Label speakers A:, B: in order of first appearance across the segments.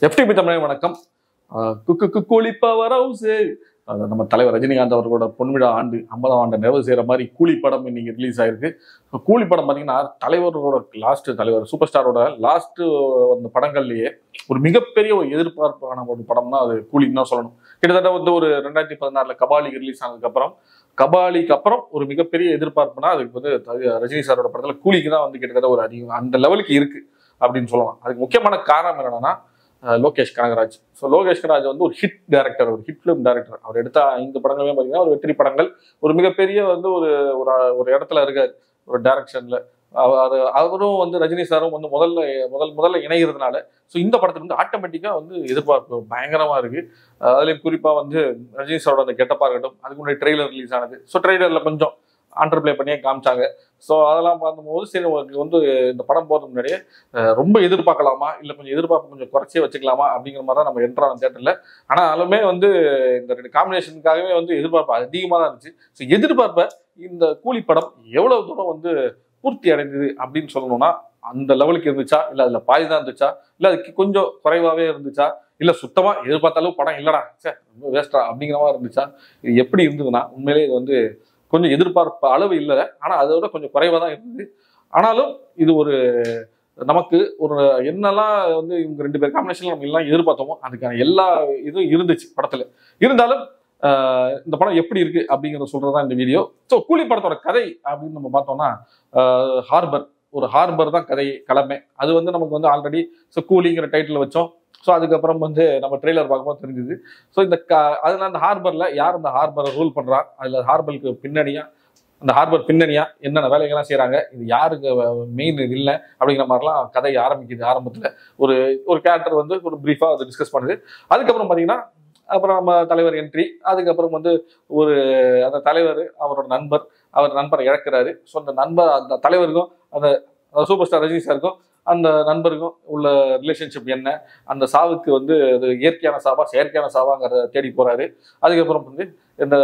A: FTP Tamil வணக்கம். கூலி power house. நம்ம தலைவர் ரஜினிகாந்த் அவர்களோட பொன்விழா ஆண்டு 50ஆம் ஆண்டு நிறைவு செய்கிற மாதிரி கூலி படம் இன்னைக்கு ரிலீஸ் ஆயிருக்கு. கூலி படம் பார்த்தீங்கன்னா தலைவரோட தலைவர் சூப்பர் ஸ்டாரோட லாஸ்ட் அந்த படங்கள்லயே ஒரு மிகப்பெரிய ஒரு எதிர்பார்ப்பான ஒரு படம்னா அது கூலின்னு தான் சொல்லணும். கிட்டத்தட்ட வந்து ஒரு 2016 கபாலிக்கு ரிலீஸ் ஆனதுக்கு அப்புறம் ஒரு மிகப்பெரிய எதிர்பார்ப்புனா அதுக்கு வந்து ரஜினி சாரோட படத்துல கூலிக்கு தான் வந்து கிட்டத்தட்ட ஒரு அதிகம் அந்த லெவலுக்கு இருக்கு அப்படின்னு சொல்லலாம். அதுக்கு முக்கியமான காரணம் என்னன்னா லோகேஷ் கனகராஜ். ஸோ லோகேஷ் கனகராஜ் வந்து ஒரு ஹிட் டைரக்டர், ஒரு ஹிட் ஃபிலிம் டைரக்டர். அவர் எடுத்த 5 படங்களுமே பார்த்தீங்கன்னா ஒரு வெற்றி படங்கள், ஒரு மிகப்பெரிய வந்து ஒரு ஒரு இடத்துல இருக்காரு ஒரு டைரக்ஷன்ல. அவரும் வந்து ரஜினி சாரும் வந்து முதல்ல இணைகிறதுனால ஸோ இந்த படத்துக்கு வந்து ஆட்டோமேட்டிக்காக வந்து எதிர்பார்ப்பு பயங்கரமா இருக்கு. அதுலேயும் குறிப்பா வந்து ரஜினி சாரோட அந்த கெட்டப்பா இருக்கட்டும், அதுக்கு முன்னாடி ட்ரெய்லர் ரிலீஸ் ஆனது. ஸோ ட்ரெய்லர்ல கொஞ்சம் அண்டர்பிளே பண்ணியே காமிச்சாங்க. ஸோ அதெல்லாம் பார்க்கும்போது சரி உங்களுக்கு வந்து இந்த படம் போகிறதுக்கு முன்னாடியே ரொம்ப எதிர்பார்க்கலாமா இல்லை கொஞ்சம் எதிர்பார்ப்பு கொஞ்சம் குறைச்சே வச்சுக்கலாமா அப்படிங்கிற மாதிரி தான் நம்ம என்ட்ரான தேட்டரில். ஆனாலுமே வந்து இந்த 2 காம்பினேஷனுக்காகவே வந்து எதிர்பார்ப்பு அதிகமாக தான் இருந்துச்சு. ஸோ எதிர்பார்ப்பை இந்த கூலி படம் எவ்வளவு தூரம் வந்து பூர்த்தி அடைந்தது அப்படின்னு சொல்லணும்னா அந்த லெவலுக்கு இருந்துச்சா, இல்லை அதில் பாதி தான் இருந்துச்சா, இல்லை அதுக்கு கொஞ்சம் குறைவாகவே இருந்துச்சா, இல்லை சுத்தமாக எதிர்பார்த்தாலும் படம் இல்லைடா சே ரொம்ப வேஸ்டா அப்படிங்கிற மாதிரி இருந்துச்சா, இது எப்படி இருந்ததுன்னா உண்மையிலே இது வந்து கொஞ்சம் எதிர்பார்ப்பு அளவு இல்லை, ஆனால் அதோட கொஞ்சம் குறைவாக தான் இருந்தது. ஆனாலும் இது ஒரு நமக்கு ஒரு என்னெல்லாம் வந்து இவங்க 2 பேர் காம்பினேஷன்ல நம்ம எல்லாம் எதிர்பார்த்தோமோ அதுக்கான எல்லா இதுவும் இருந்துச்சு படத்துல. இருந்தாலும் இந்த படம் எப்படி இருக்கு அப்படிங்கிறத சொல்றதுதான் இந்த வீடியோ. ஸோ கூலி படத்தோட கதை அப்படின்னு நம்ம பார்த்தோம்னா ஹார்பர் தான் கதை களமே. அது வந்து நமக்கு வந்து ஆல்ரெடி ஸோ கூலிங்கிற டைட்டில் வச்சோம். ஸோ அதுக்கப்புறம் வந்து நம்ம ட்ரெய்லர் பார்க்கும்போது தெரிஞ்சுது. ஸோ அதனால அந்த ஹார்பர்ல யார் அந்த ஹார்பரை ரூல் பண்றா, அதுல ஹார்பருக்கு பின்னணியா அந்த ஹார்பர் பின்னணியா என்னென்ன வேலைகள்லாம் செய்யறாங்க, இது யாருக்கு மெயின் இல்லை அப்படிங்கிற மாதிரிலாம் கதை ஆரம்பிக்குது. ஆரம்பத்துல ஒரு கேரக்டர் வந்து ஒரு பிரீஃபா அதை டிஸ்கஸ் பண்ணுது. அதுக்கப்புறம் பாத்தீங்கன்னா அப்புறம் நம்ம தலைவர் என்ட்ரி. அதுக்கப்புறம் வந்து அந்த தலைவர் அவரோட நண்பரை இழக்கிறாரு. ஸோ அந்த தலைவருக்கும் அந்த சூப்பர் ஸ்டார் ரஜினி சாருக்கும் அந்த நண்பருக்கும் உள்ள ரிலேஷன்ஷிப் என்ன, அந்த சாவுக்கு வந்து அது இயற்கையான சாவா செயற்கையான சாவாங்கிறத தேடி போறாரு. அதுக்கப்புறம் வந்து இந்த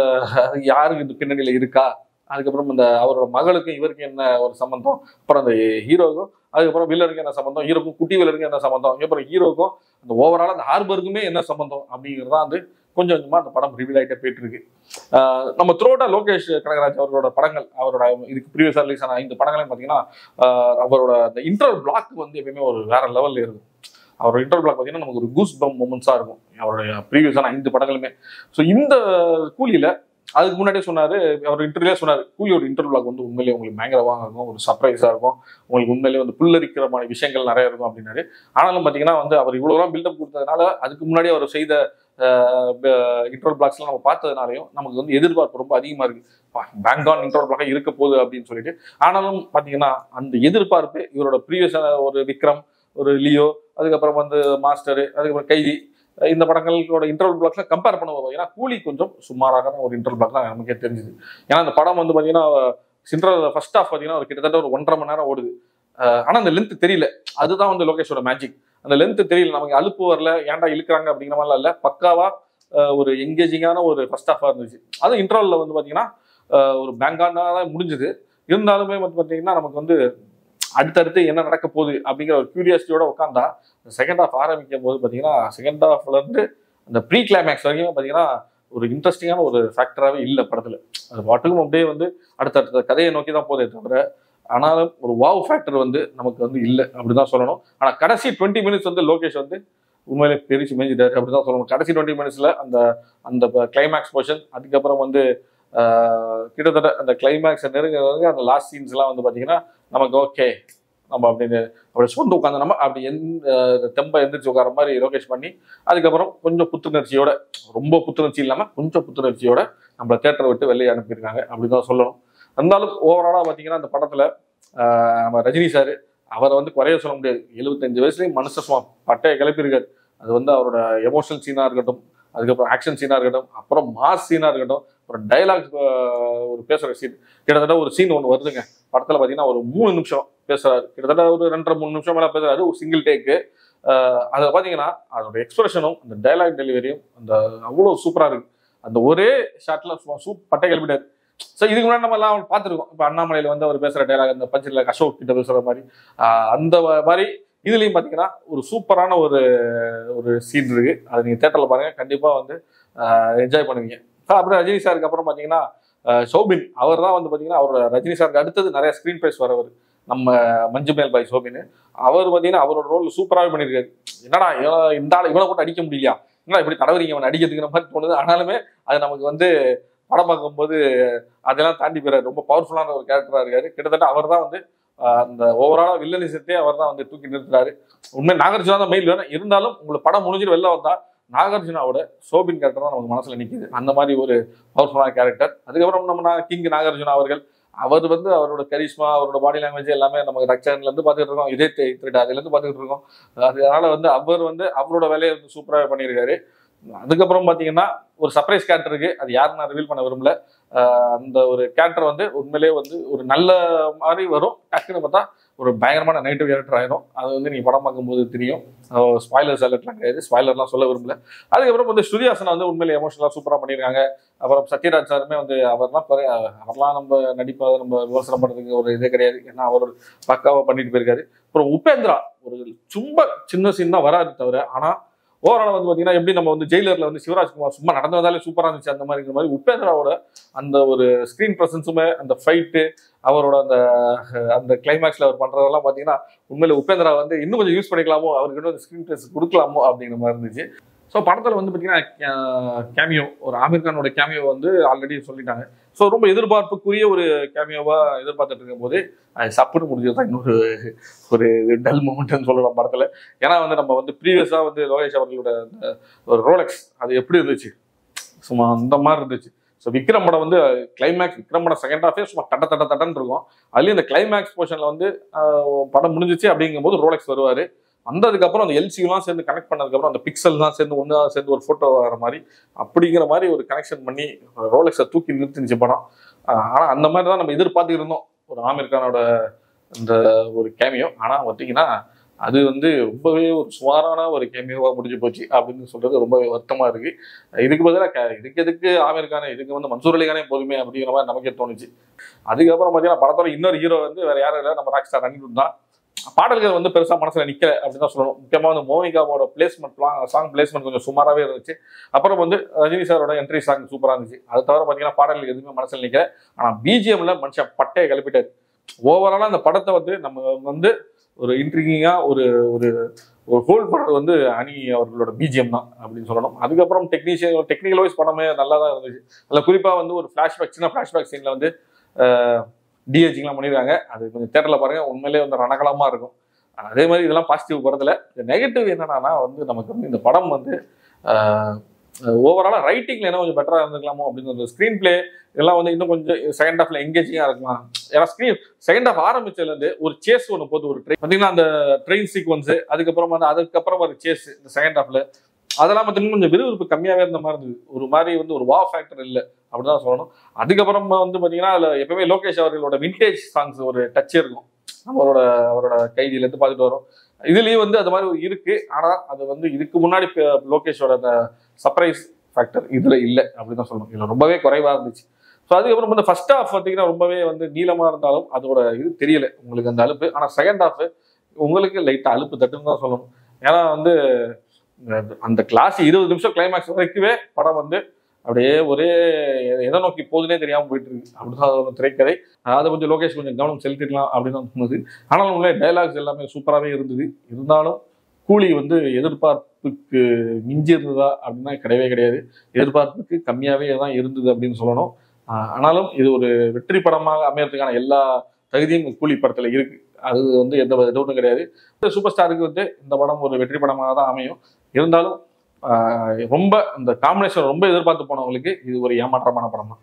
A: யாருக்கு இந்த பின்னணியில இருக்கா, அதுக்கப்புறம் இந்த அவரோட மகளுக்கும் இவருக்கும் என்ன ஒரு சம்பந்தம், அப்புறம் அந்த ஹீரோக்கும் அதுக்கப்புறம் வில்லனுக்கும் என்ன சம்பந்தம், ஹீரோக்கும் குட்டி வில்லனுக்கும் என்ன சம்பந்தம், அப்புறம் ஹீரோக்கும் அந்த ஓவரால் அந்த ஹார்பருக்குமே என்ன சம்பந்தம் அப்படிங்கிறதா வந்து கொஞ்சம் கொஞ்சமா அந்த படம் ரிவீல் ஆகிட்டே போயிட்டு இருக்கு. நம்ம த்ரோட்டா லோகேஷ் கனகராஜ் அவரோட படங்கள், அவரோட இதுக்கு ப்ரீவியஸா ரிலீஸ் ஆன 5 படங்களையும் பார்த்தீங்கன்னா அவரோட அந்த இன்டர்வல் பிளாக் வந்து எப்பயுமே ஒரு வேற லெவல்ல இருக்கும். அவரோட இன்டர்வல் பிளாக் பார்த்தீங்கன்னா நமக்கு ஒரு கூஸ் பம் மொமெண்ட்ஸா இருக்கும் அவருடைய ப்ரீவியஸான 5 படங்களுமே. ஸோ இந்த கூலியில அதுக்கு முன்னாடியே சொன்னாரு, அவர் இன்டர்வியூலே சொன்னாரு, கூலியோட இன்டர்வியூ பிளாக் வந்து உண்மையிலேயே உங்களுக்கு பயங்கரமாக இருக்கும், ஒரு சர்ப்ரைஸா இருக்கும், உங்களுக்கு உண்மையிலேயே வந்து புல்லரிக்கிற மாதிரி விஷயங்கள் நிறைய இருக்கும் அப்படின்னாரு. ஆனாலும் பார்த்தீங்கன்னா வந்து அவர் இவ்வளவுலாம் பில்டப் கொடுத்ததுனால அதுக்கு முன்னாடி அவர் செய்த இன்டர்வல் பிளாக்ஸ்லாம் நம்ம பார்த்ததுனாலையும் நமக்கு வந்து எதிர்பார்ப்பு ரொம்ப அதிகமா இருக்கு. பேங்க் ஆன் இன்டர்வல் பிளாக் இருக்க போகுது அப்படின்னு சொல்லிட்டு. ஆனாலும் பார்த்தீங்கன்னா அந்த எதிர்பார்ப்பு இவரோட ப்ரீவியஸான ஒரு விக்ரம், ஒரு லியோ, அதுக்கப்புறம் வந்து மாஸ்டர், அதுக்கப்புறம் கைதி, இந்த படங்களோட இன்டர்வல் பிளாக்ல கம்பேர் பண்ணுவோம். ஏன்னா கூலி கொஞ்சம் சுமாராக ஒரு இன்டர்வல் பிளாக் தான் நமக்கே தெரிஞ்சுது. ஏன்னா அந்த படம் வந்து பார்த்தீங்கன்னா ஃபர்ஸ்ட் ஹாஃப் பார்த்தீங்கன்னா ஒரு கிட்டத்தட்ட ஒரு 1.5 மணி நேரம் ஓடுது. ஆனால் அந்த லென்த் தெரியல. அதுதான் வந்து லோகேஷோட மேஜிக். அந்த லென்த் தெரியல, நமக்கு அலுப்பு வரல, ஏன்டா இழுக்கிறாங்க அப்படிங்கிற மாதிரிலாம் இல்லை. பக்காவா ஒரு என்கேஜிங்கான ஒரு ஃபர்ஸ்ட் ஹாஃபா இருந்துச்சு. அது இன்டர்வல்ல வந்து பார்த்தீங்கன்னா ஒரு பேங்கானா தான் முடிஞ்சுது. இருந்தாலுமே வந்து பார்த்தீங்கன்னா நமக்கு வந்து அடுத்தடுத்து என்ன நடக்க போகுது அப்படிங்கிற ஒரு கியூரியாசிட்டியோட உட்காந்தா செகண்ட் ஹாஃப் ஆரம்பிக்கும் போது பார்த்தீங்கன்னா செகண்ட் ஹாஃப்ல இருந்து அந்த ப்ரீ கிளைமேக்ஸ் வரைக்கும் பார்த்தீங்கன்னா ஒரு இன்ட்ரெஸ்டிங்கான ஒரு ஃபேக்டராகவே இல்லை படத்துல. அது பாட்டுக்கும் அப்படியே வந்து அடுத்தடுத்த கதையை நோக்கி தான் போதே தவிர ஆனாலும் ஒரு வாவ் ஃபேக்டர் வந்து நமக்கு வந்து இல்லை அப்படிதான் சொல்லணும். ஆனால் கடைசி 20 மினிட்ஸ் வந்து லோகேஷ் வந்து உண்மையிலே பெருசு மேய்ஞ்சிட்டாரு அப்படிதான் சொல்லணும். கடைசி 20 மினிட்ஸ்ல அந்த கிளைமேக்ஸ் போர்ஷன், அதுக்கப்புறம் வந்து கிட்டத்தட்ட அந்த கிளைமேக்ஸ் நெருங்க அந்த லாஸ்ட் சீன்ஸ் எல்லாம் வந்து பார்த்தீங்கன்னா நமக்கு ஓகே நம்ம அப்படின்னு அப்படி சொந்த உட்காந்து நம்ம அப்படி தெம்ப எந்திரிச்சு உட்கார மாதிரி லோகேஷ் பண்ணி அதுக்கப்புறம் கொஞ்சம் புத்துணர்ச்சியோட, ரொம்ப புத்துணர்ச்சி இல்லாமல் கொஞ்சம் புத்துணர்ச்சியோட நம்மளை தேட்டரை விட்டு வெளியே அனுப்பியிருக்காங்க அப்படிதான் சொல்லணும். இருந்தாலும் ஓவராலாக பார்த்தீங்கன்னா அந்த படத்துல நம்ம ரஜினி சார் அவரை வந்து குறைய சொல்ல முடியாது. 75 வயசுலேயும் மனுஷ சும்மா பட்டையை கிளப்பியிருக்காரு. அது வந்து அவரோட எமோஷனல் சீனா இருக்கட்டும், அதுக்கப்புறம் ஆக்ஷன் சீனா இருக்கட்டும், அப்புறம் மாஸ் சீனா இருக்கட்டும், ஒரு டைலாக் ஒரு பேசுற சீன், கிட்டத்தட்ட ஒரு சீன் ஒன்று வருதுங்க படத்துல பார்த்தீங்கன்னா ஒரு 3 நிமிஷம் பேசுறாரு. கிட்டத்தட்ட ஒரு 2.5-3 நிமிஷம் மேலே பேசுறாரு, ஒரு சிங்கிள் டேக்கு. அதில் பார்த்தீங்கன்னா அதோட எக்ஸ்பிரஷனும் அந்த டைலாக் டெலிவரியும் அந்த அவ்வளோ சூப்பராக இருக்கு. அந்த ஒரே ஷாட்ல பட்டை கிளப்பிட்டாரு. ஸோ இதுக்கு முன்னாடி நம்ம எல்லாம் பார்த்துருக்கோம். இப்போ அண்ணாமலையில் வந்து அவர் பேசுகிற டைலாக், அந்த பஞ்சில் அசோக் கிட்ட பேசுகிற மாதிரி அந்த மாதிரி இதுலயும் பாத்தீங்கன்னா ஒரு சூப்பரான ஒரு ஒரு சீன் இருக்கு. அதை நீங்க தியேட்டர்ல பாருங்க, கண்டிப்பா வந்து என்ஜாய் பண்ணுவீங்க. அப்புறம் ரஜினி சாருக்கு அப்புறம் பாத்தீங்கன்னா சோபின் அவர் தான் வந்து பாத்தீங்கன்னா அவர் ரஜினி சாருக்கு அடுத்தது நிறைய ஸ்கிரீன் பிரைஸ் வரவர் நம்ம மஞ்சு மேல் பாய் சோபின். அவர் பாத்தீங்கன்னா அவரோட ரோல் சூப்பராகவே பண்ணியிருக்காரு. என்னடா இந்த ஆள் இவனை போட்டு அடிக்க முடியலையா, என்ன இப்படி தடவுறீங்க அவனை அடிக்கிறதுங்கிற மாதிரி தோணுது. ஆனாலுமே அது நமக்கு வந்து படம் பார்க்கும்போது அதெல்லாம் தாண்டி போயிறாரு. ரொம்ப பவர்ஃபுல்லான ஒரு கேரக்டரா இருக்காரு. கிட்டத்தட்ட அவர் தான் வந்து அந்த ஓவராலா வில்லனிசத்தையே அவர் தான் வந்து தூக்கி நிறுத்துறாரு. உண்மை நாகார்ஜுனா தான் மெயில் வேணும், இருந்தாலும் உங்களுக்கு படம் முடிஞ்சிட்டு வெளில வந்தா நாகார்ஜுனாவோட சோபின் கேரக்டர் தான் நமக்கு மனசுல நிக்குது. அந்த மாதிரி ஒரு பவர்ஃபுல்லான கேரக்டர். அதுக்கப்புறம் நம்ம கிங் நாகார்ஜுனா அவர்கள், அவர் வந்து அவரோட கரிஷ்மா, அவரோட பாடி லாங்குவேஜ் எல்லாமே நமக்கு ரக்ஷன்ல இருந்து பார்த்துட்டு இருக்கோம், இதே திருட்டு அதுல இருந்து பார்த்துட்டு இருக்கோம். அதனால வந்து அவர் வந்து அவரோட வேலையை வந்து சூப்பராக பண்ணியிருக்காரு. அதுக்கப்புறம் பாத்தீங்கன்னா ஒரு சர்ப்ரைஸ் கேரக்டர் இருக்கு, அது யாரும் நான் ரிவீல் பண்ண விரும்பல. அந்த ஒரு கேரக்டர் வந்து உண்மையிலேயே வந்து ஒரு நல்ல மாதிரி வரும், டக்குன்னு பார்த்தா ஒரு பயங்கரமான நெகட்டிவ் கேரக்டர் ஆயிரும். அது வந்து நீங்க படம் பார்க்கும்போது தெரியும். ஸ்பாய்லர்ஸ் அலர்ட்லாம் கிடையாது, ஸ்பாய்லர்லாம் சொல்ல விரும்பல. அதுக்கப்புறம் வந்து ஸ்ருதிஹாசன் வந்து உண்மையிலே எமோஷனலா சூப்பரா பண்ணியிருக்காங்க. அப்புறம் சத்யராஜ் சாருமே வந்து அவர்லாம் நம்ம நடிப்பை நம்ம விமர்சனம் பண்றதுக்கு ஒரு இதே கிடையாது, ஏன்னா அவர் பக்காவா பண்ணிட்டு போயிருக்காரு. அப்புறம் உபேந்திரா ஒரு சும்மா சின்ன சீன் தான் வராது தவிர, ஆனா ஓவரால் வந்து பாத்தீங்கன்னா எப்படி நம்ம வந்து ஜெயிலர்ல வந்து சிவராஜ்குமார் சும்மா நடந்து வந்தாலே சூப்பரா இருந்துச்சு, அந்த மாதிரி உபேந்திராவோட அந்த ஒரு ஸ்கிரீன் பிரசன்ஸுமே, அந்த ஃபைட்டு, அவரோட அந்த அந்த கிளைமேக்ஸ்ல அவர் பண்றதெல்லாம் பாத்தீங்கன்னா உண்மையில உபேந்திரா வந்து இன்னும் கொஞ்சம் யூஸ் பண்ணிக்கலாமோ, அவருக்கு இன்னும் ஸ்கிரீன் பிரசன்ஸ் கொடுக்கலாமோ அப்படிங்கிற மாதிரி இருந்துச்சு. ஸோ படத்தில் வந்து பார்த்தீங்கன்னா கேமியோ, ஒரு ஆமீர் கானோட கேமியோ வந்து ஆல்ரெடி சொல்லிட்டாங்க. ஸோ ரொம்ப எதிர்பார்ப்புக்குரிய ஒரு கேமியோவாக எதிர்பார்த்துட்டு இருக்கும் போது அது சப்புன்னு முடிஞ்சது தான் இன்னொரு ஒரு டல் மூமெண்ட்னு சொல்லலாம் படத்தில். ஏன்னா வந்து நம்ம வந்து ப்ரீவியஸாக வந்து லோகேஷ் அவர்களோட ஒரு ரோலெக்ஸ் அது எப்படி இருந்துச்சு, சும்மா அந்த மாதிரி இருந்துச்சு. ஸோ விக்ரம் படம் வந்து கிளைமேக்ஸ், விக்ரம் படம் செகண்ட் ஹாஃபே சும்மா தட்டன்னு இருக்கும். அதுலேயும் இந்த கிளைமேக்ஸ் போர்ஷனில் வந்து படம் முடிஞ்சிச்சு அப்படிங்கும்போது ரோலெக்ஸ் வருவார். வந்ததுக்கப்புறம் அந்த எல்சிலாம் சேர்ந்து கனெக்ட் பண்ணதுக்கப்புறம் அந்த பிக்சல்லாம் சேர்ந்து ஒன்றா சேர்ந்து ஒரு ஃபோட்டோ வர மாதிரி அப்படிங்கிற மாதிரி ஒரு கனெக்ஷன் பண்ணி ரோலெக்ஸை தூக்கி நிறுத்திச்சு படம். ஆனால் அந்த மாதிரி தான் நம்ம எதிர்பார்த்துட்டு இருந்தோம் ஒரு ஆமீர் கானோட இந்த ஒரு கேமியோ. ஆனால் பார்த்தீங்கன்னா அது வந்து ரொம்பவே ஒரு சுமாரான ஒரு கேமியோவாக முடிஞ்சு போச்சு அப்படின்னு சொல்றது ரொம்பவே வருத்தமாக இருக்கு. இதுக்கு பதிலாக எதுக்கு ஆமீர் கான், இதுக்கு வந்து மன்சூர் அலிகானே போதுமே அப்படிங்கிற மாதிரி நமக்கே தோணுச்சு. அதுக்கப்புறம் பார்த்தீங்கன்னா படத்தோட இன்னொரு ஹீரோ வந்து வேற யாரும் இல்லை, நம்ம ராக் ஸ்டார் அனிருத் தான். பாடல்கள் வந்து பெருசா மனசுல நிக்கல அப்படின்னு தான் சொல்லணும். முக்கியமா வந்து மோனிகாவோட பிளேஸ்மெண்ட், சாங் பிளேஸ்மெண்ட் கொஞ்சம் சுமாராகவே இருந்துச்சு. அப்புறம் வந்து ரஜினி சாரோட என்ட்ரி சாங் சூப்பரா இருந்துச்சு. அது தவிர பாத்தீங்கன்னா பாடல்கள் எதுவுமே மனசுல நிக்கல. ஆனா பிஜிஎம்ல மனுஷன் பட்டையை கிளப்பிட்டாரு. ஓவராலா அந்த படத்தை வந்து நம்ம வந்து ஒரு இன்ட்ரிகிங்கா ஒரு ஒரு ஒரு ஹோல்ட் பண்றது வந்து அனி அவர்களோட பிஜிஎம் தான் அப்படின்னு சொல்லணும். அதுக்கப்புறம் டெக்னிக்கல் வைஸ் படமே நல்லா தான் இருந்துச்சு. அதில் குறிப்பா வந்து ஒரு ஃபிளாஷ்பேக், சின்ன ஃபிளாஷ்பேக் சீன்ல வந்து டிஹெச்சிங்லாம் பண்ணியிருக்காங்க. அது கொஞ்சம் தேட்டரில் பாருங்க, உண்மையிலே வந்து ரணகலமா இருக்கும். அதே மாதிரி இதெல்லாம் பாசிட்டிவ் படத்துல. நெகட்டிவ் என்னன்னா வந்து நமக்கு வந்து இந்த படம் வந்து ஓவராலா ரைட்டிங்ல என்ன கொஞ்சம் பெட்டரா இருந்துக்கலாமோ அப்படின்னு. ஸ்கிரீன் பிளே இதெல்லாம் வந்து இன்னும் கொஞ்சம் செகண்ட் ஹாஃப்ல எங்கேஜிங்கா இருக்கலாம். ஏன்னா செகண்ட் ஹாஃப் ஆரம்பிச்சதுல இருந்து ஒரு சேஸ் ஒன்று போது, ஒரு ட்ரெயின் பார்த்தீங்கன்னா அந்த ட்ரெயின் சீக்வன்ஸ், அதுக்கப்புறம் வந்து அதுக்கப்புறம் ஒரு சேஸ் இந்த செகண்ட் ஹாஃப்ல அதெல்லாம் பார்த்தீங்கன்னா கொஞ்சம் விறுவிறுப்பு கம்மியாவே இருந்த மாதிரி இருந்தது. ஒரு மாதிரி வந்து ஒரு வா ஃபேக்டர் இல்லை அப்படிதான் சொல்லணும். அதுக்கப்புறம் வந்து பாத்தீங்கன்னா அதுல எப்பவுமே லோகேஷ் அவர்களோட விண்டேஜ் சாங்ஸ் ஒரு டச் இருக்கும், அவரோட கைதியில இருந்து பார்த்துட்டு வரும். இதுலயும் வந்து அது மாதிரி இருக்கு. ஆனா அது வந்து இதுக்கு முன்னாடி லோகேஷோட அந்த சர்ப்ரைஸ் ஃபேக்டர் இதுல இல்லை அப்படின்னு தான் சொல்லணும். இதுல ரொம்பவே குறைவா இருந்துச்சு. ஸோ அதுக்கப்புறம் வந்து ஃபர்ஸ்ட் ஹாஃப் பார்த்தீங்கன்னா ரொம்பவே வந்து நீளமா இருந்தாலும் அதோட இது தெரியல உங்களுக்கு அந்த அலுப்பு. ஆனா செகண்ட் ஹாஃப் உங்களுக்கு லைட்டா அலுப்பு தட்டுன்னு தான் சொல்லணும். ஏன்னா வந்து அந்த கிளாஸ் 20 நிமிஷம் கிளைமேக்ஸ் வரைக்குமே படம் வந்து அப்படியே ஒரே எதை நோக்கி போகுதுன்னே தெரியாம போயிட்டு இருக்கு. அப்படிதான் திரைக்கதை. அதை கொஞ்சம் லோகேஷ் கொஞ்சம் கவனம் செலுத்திடலாம் அப்படின்னு தோணுது. ஆனாலும் உங்களே டைலாக்ஸ் எல்லாமே சூப்பராகவே இருந்தது. இருந்தாலும் கூலி வந்து எதிர்பார்ப்புக்கு மிஞ்சி இருந்ததா அப்படின்னா கிடையவே கிடையாது. எதிர்பார்ப்புக்கு கம்மியாவே தான் இருந்தது அப்படின்னு சொல்லணும். ஆனாலும் இது ஒரு வெற்றி படமாக அமையறதுக்கான எல்லா தகுதியும் கூலி படத்துல இருக்கு. அது வந்து எந்த டவுட்டும் கிடையாது. சூப்பர் ஸ்டாருக்கு வந்து இந்த படம் ஒரு வெற்றி படமாக தான் அமையும். இருந்தாலும் ரொம்ப இந்த காம்பினேஷன் ரொம்ப எதிர்பார்த்து போனவங்களுக்கு இது ஒரு ஏமாற்றமான படம் தான்.